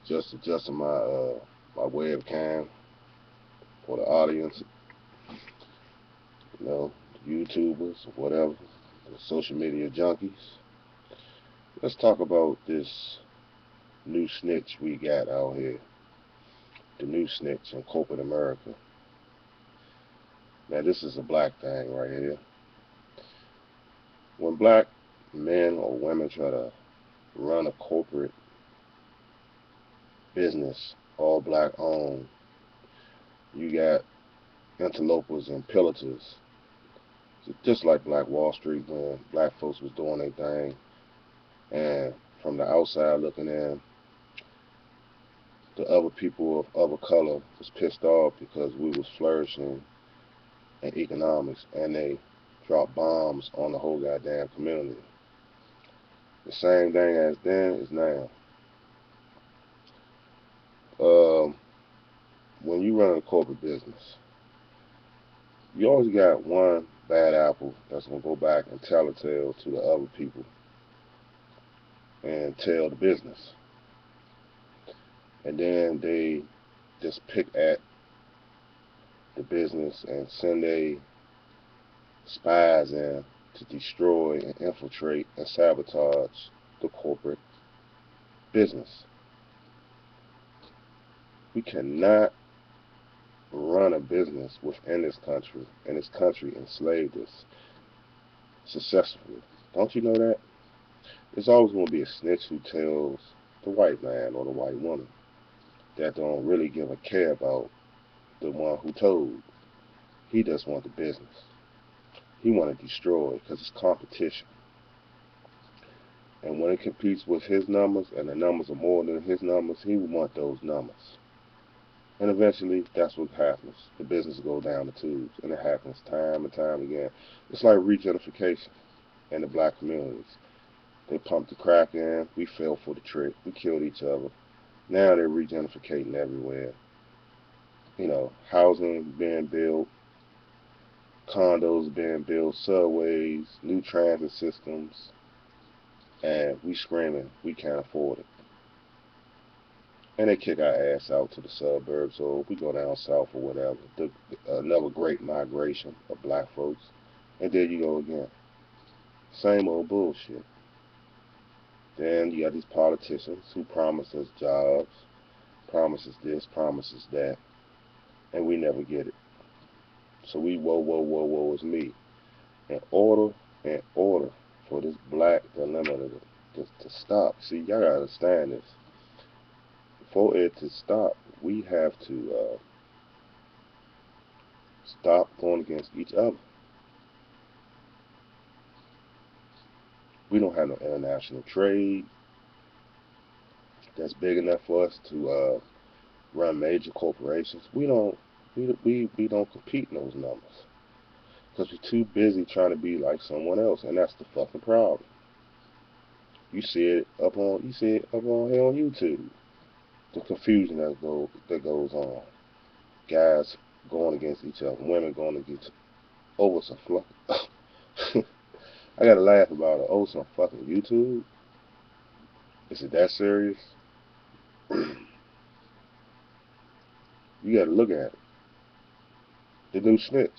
Just adjusting my webcam for the audience, you know, YouTubers or whatever, the social media junkies. Let's talk about this new snitch we got out here. The new snitch in corporate America. Now this is a black thing right here. When black men or women try to run a corporate business, all black owned, you got interlopers and pillagers. Just like Black Wall Street when black folks was doing their thing, and from the outside looking in, the other people of other color was pissed off because we was flourishing in economics, and they dropped bombs on the whole goddamn community. The same thing as then is now. Um, when you run a corporate business, you always got one bad apple that's gonna go back and tell a tale to the other people and tell the business, and then they just pick at the business and send their spies in to destroy and infiltrate and sabotage the corporate business. We cannot run a business within this country, and this country enslaved us successfully. Don't you know that? There's always going to be a snitch who tells the white man or the white woman that don't really give a care about the one who told. He just want the business. He want to destroy it because it's competition. And when it competes with his numbers and the numbers are more than his numbers, he will want those numbers. And eventually, that's what happens. The business goes down the tubes, and it happens time and time again. It's like regentrification in the black communities. They pumped the crack in, we fell for the trick, we killed each other. Now they're regentrificating everywhere. You know, housing being built, condos being built, subways, new transit systems, and we screaming we can't afford it. And they kick our ass out to the suburbs, or we go down south or whatever. Another great migration of black folks, and there you go again. Same old bullshit. Then you got these politicians who promise us jobs, promises this, promises that, and we never get it. So we whoa, whoa, whoa, whoa is me. In order for this black dilemma to stop. See, y'all gotta understand this. For it to stop, we have to stop going against each other. We don't have no international trade that's big enough for us to run major corporations. We don't compete in those numbers because we're too busy trying to be like someone else, and that's the fucking problem. You see it up on here on YouTube. The confusion that goes on. Guys going against each other, women going against over some fluff. I gotta laugh about it. Oh, some fucking YouTube. Is it that serious? You gotta look at it. The new snitch.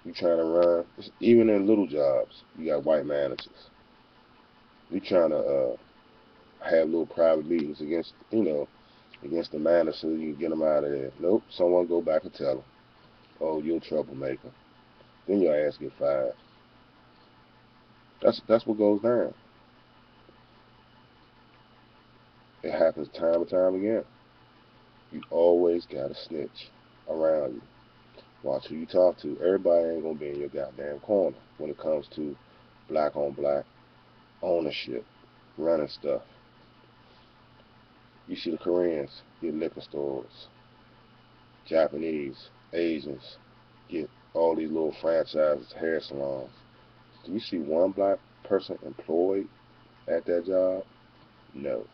You trying to run, even in little jobs, you got white managers. You trying to have little private meetings against, against the manager so you can get them out of there. Nope, someone go back and tell them, oh, you're a troublemaker. Then your ass get fired. That's what goes down. It happens time and time again. You always got a snitch around you. Watch who you talk to. Everybody ain't gonna be in your goddamn corner when it comes to black on black ownership, running stuff. You see the Koreans get liquor stores, Japanese, Asians get all these little franchises, hair salons. Do you see one black person employed at that job? No.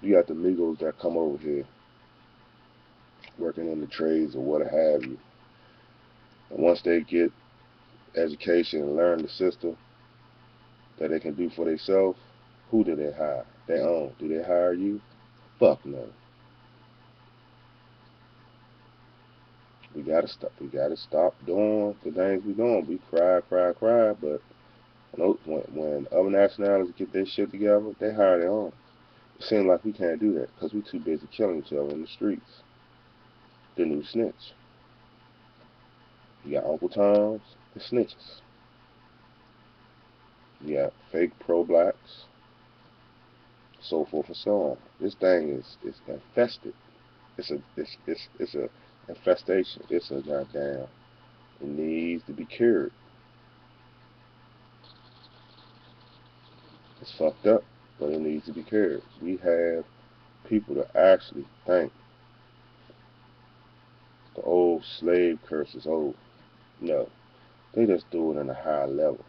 You got the Migos that come over here working in the trades or what have you. And once they get education and learn the system that they can do for themselves, Who do they hire? They own. Do they hire you? Fuck no. We gotta stop. We gotta stop doing the things we doing. We cry, cry, cry, but when other nationalities get their shit together, they hire their own. It seems like we can't do that because we too busy killing each other in the streets. The new snitch. You got Uncle Toms, the snitches. You got fake pro-blacks, so forth and so on. This thing is infested. It's a infestation. It's a goddamn. It needs to be cured. It's fucked up, but it needs to be cured. We have people that actually think the old slave curse is over. No, they just do it in a high level.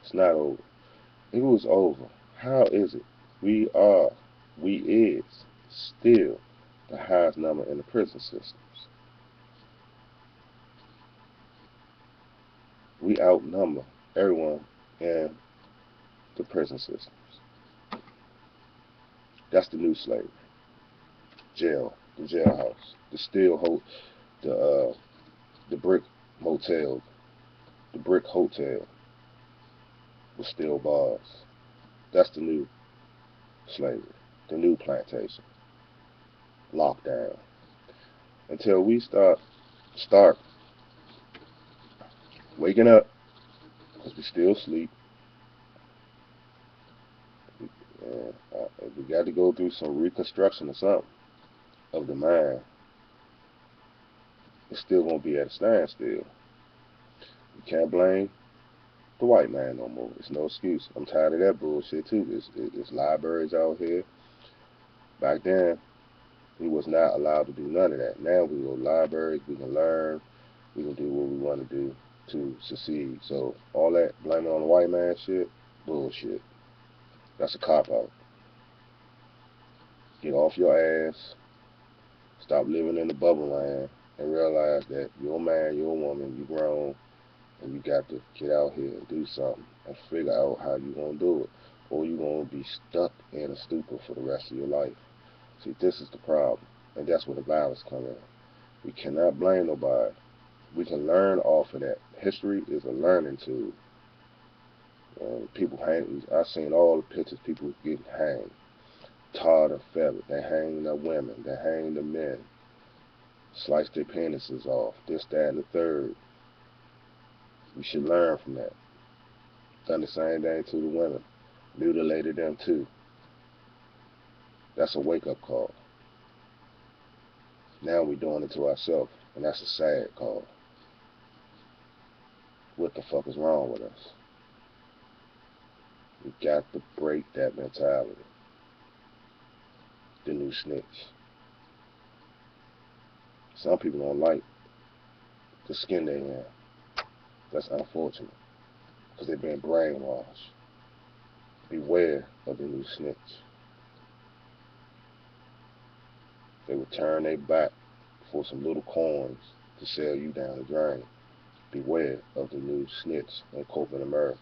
It's not over. If it was over, how is it? We is still the highest number in the prison systems. We outnumber everyone in the prison systems. That's the new slavery. Jail, the jailhouse, the the brick motel, the brick hotel with steel bars. That's the new slavery, the new plantation, lockdown. Until we start waking up, because we still sleep. And we got to go through some reconstruction or something of the mind. It's still gonna be at a standstill. You can't blame the white man no more. It's no excuse. I'm tired of that bullshit too. There's libraries out here. Back then, we was not allowed to do none of that. Now we go to libraries. We can learn. We can do what we want to do to succeed. So all that blaming on the white man shit, bullshit. That's a cop out. Get off your ass. Stop living in the bubble land and realize that you're a man, you're a woman, you're grown, and you got to get out here and do something and figure out how you're going to do it. Or you're going to be stuck in a stupor for the rest of your life. See, this is the problem. And that's where the violence comes in. We cannot blame nobody. We can learn off of that. History is a learning tool. People hang. I've seen all the pictures. People getting hanged, tarred and feathered. They hang the women. They hang the men. Slice their penises off. This, that, and the third. We should learn from that. Done the same thing to the women. Mutilated them too. That's a wake-up call. Now we're doing it to ourselves, and that's a sad call. What the fuck is wrong with us? We got to break that mentality. The new snitch. Some people don't like the skin they in. That's unfortunate, because they've been brainwashed. Beware of the new snitch. They would turn their back for some little coins to sell you down the drain. Beware of the new snitch in corporate America.